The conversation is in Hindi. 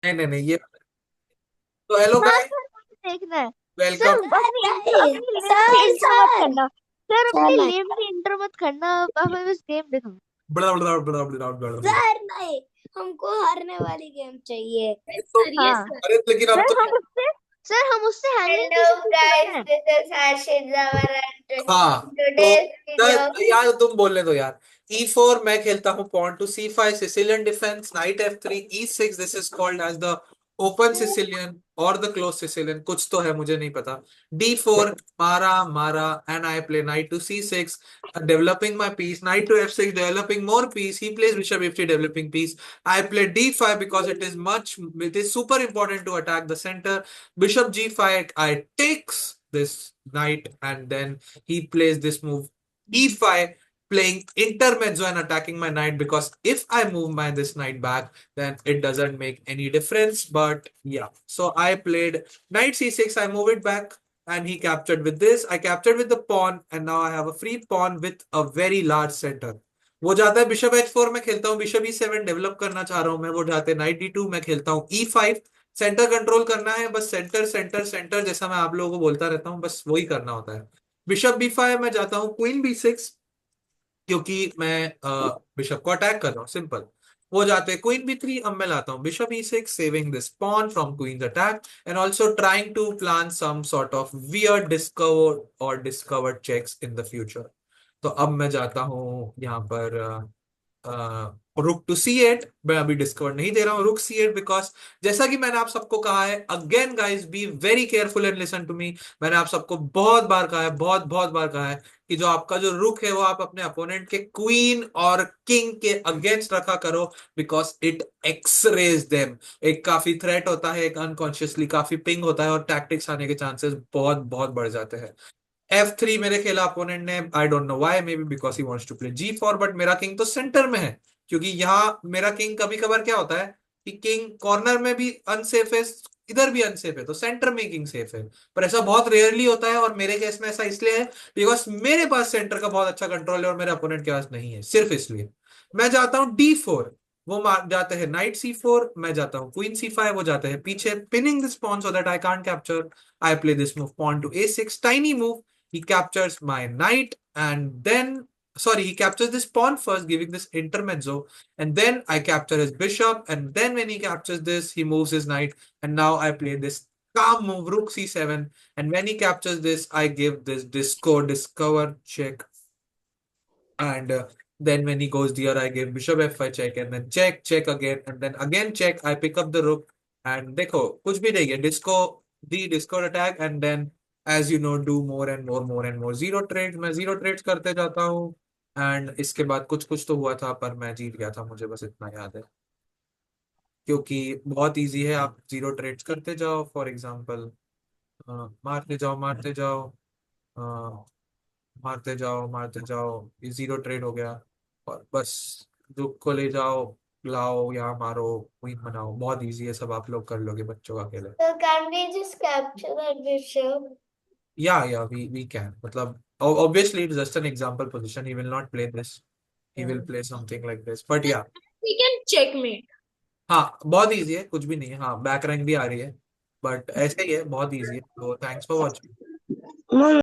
नहीं नहीं नहीं, ये तो हेलो हाँ गाइस, सर, मुझे देखना है। Sir welcome. अपनी लिम भी सर इंटर मत सर करना। सर अपनी सर लिम भी इंटर मत करना, अब हमें बस गेम दिखाओ। बड़ा बड़ा बड़ा बड़ा बड़ा बड़ा। सर नहीं, हमको हारने वाली गेम चाहिए। यस तो सर, यस हाँ सर। अरे लेकिन अब सर, तो, हम उससे हैंगिंग हेलो पीसेस पूछ गाइस, रहे हैं। दिस इज हर्षित जवर एंड हाँ तो टुडेस वीडियो। यार तुम बोलने दो यार। E4 मैं खेलता हूँ pawn to C5 Sicilian defence, knight F3 E6, this is called as the open Sicilian और द क्लोज सिसिलियन, कुछ तो है मुझे नहीं पता। D4 मारा मारा, and I play knight to C6 developing my piece, knight to F6 developing more piece, he plays bishop F3 developing piece, I play D5 because it is super important to attack the center, bishop G5, I takes this knight, and then he plays this move E5, playing intermezzo and attacking my knight, because if I move my this knight back, then it doesn't make any difference. But yeah, so I played knight C6, I move it back, and he captured with this. I captured with the pawn, and now I have a free pawn with a very large center. वो जाता है बिशप H4, मैं खेलता हूँ बिशप E7, डेवलप करना चाह रहा हूँ मैं, वो जाते हैं नाइट D2, मैं खेलता हूँ E5, सेंटर कंट्रोल करना है बस, सेंटर सेंटर सेंटर, जैसा मैं आप लोगों को बोलता रहता हूँ, बस वही करना होता है। बिशप B5 में जाता हूँ क्वीन B6, क्योंकि मैं बिशप को अटैक कर रहा हूँ, सिंपल। वो जाते हैं क्वीन B3, अब मैं लाता हूँ bishop E6, saving this pawn from queen's attack, and also trying to plan some sort of weird discover or discovered checks in the future. तो अब मैं जाता हूँ यहाँ पर रुक टू C8, मैं अभी डिस्कवर नहीं दे रहा हूँ, रुक C8, बिकॉज जैसा कि मैंने आप सबको कहा है, again guys be very careful and listen to me. मैंने आप सबको बहुत बार कहा है, बहुत बहुत बार कहा है, कि जो आपका जो रुक है वो आप अपने अपोनेंट के क्वीन और किंग के अगेंस्ट रखा करो, बिकॉज इट एक्सरेज देम। एक काफी थ्रेट होता है, एक अनकॉन्शियसली काफी पिंग होता है, और टैक्टिक्स आने के चांसेस बहुत बहुत बढ़ जाते हैं। F3 मेरे खेला अपोनेंट ने, I don't know why, may be because he wants to play G4, but मेरा किंग तो सेंटर में है। क्योंकि यहाँ मेरा किंग कभी कभार क्या होता है कि किंग कॉर्नर में भी अनसेफ है, इधर भी अनसेफ है, तो सेंटर में किंग सेफ है। पर ऐसा बहुत रेयरली होता है, और मेरे केस में ऐसा इसलिए है बिकॉज मेरे पास सेंटर का बहुत अच्छा कंट्रोल है और मेरे अपोनेंट के पास नहीं है, सिर्फ इसलिए। मैं जाता हूँ D4, वो मार जाते हैं नाइट C4, मैं जाता हूँ क्वीन C5, वो जाते हैं पीछे pinning this pawn so that I can't capture. I play this move pawn to A6, tiny move. He captures my knight, and then, sorry, he captures this pawn first, giving this intermezzo, and then I capture his bishop, and then when he captures this, he moves his knight, and now I play this calm move, rook C7, and when he captures this, I give this discover check, and then when he goes there, I give bishop F5 check, and then check check again, and then again check, I pick up the rook, and देखो कुछ भी नहीं है, disco attack, and then as you know do more and more zero trades, मैं zero trades करते जाता हूँ। एंड इसके बाद कुछ कुछ तो हुआ था, पर मैं जीत गया था, मुझे बस इतना याद है, क्योंकि बहुत इजी है, आप जीरो ट्रेड्स करते जाओ, फॉर एग्जांपल मारते जाओ मारते जाओ, अ, मारते जाओ मारते जाओ, ये जीरो ट्रेड हो गया, और बस दुख को ले जाओ, लाओ यहाँ मारो, क्वीन बनाओ, बहुत इजी है, सब आप लोग कर लोगे बच्चों का खेल है। So can we just capture that bishop? या वी कैन, मतलब obviously it's just an example position, he will not play this, he will play something like this, but yeah। We can checkmate. हाँ बहुत इजी है, कुछ भी नहीं है, हाँ बैक रैंक भी आ रही है, बट ऐसे ही है, बहुत इजी है, तो थैंक्स फॉर वॉचिंग।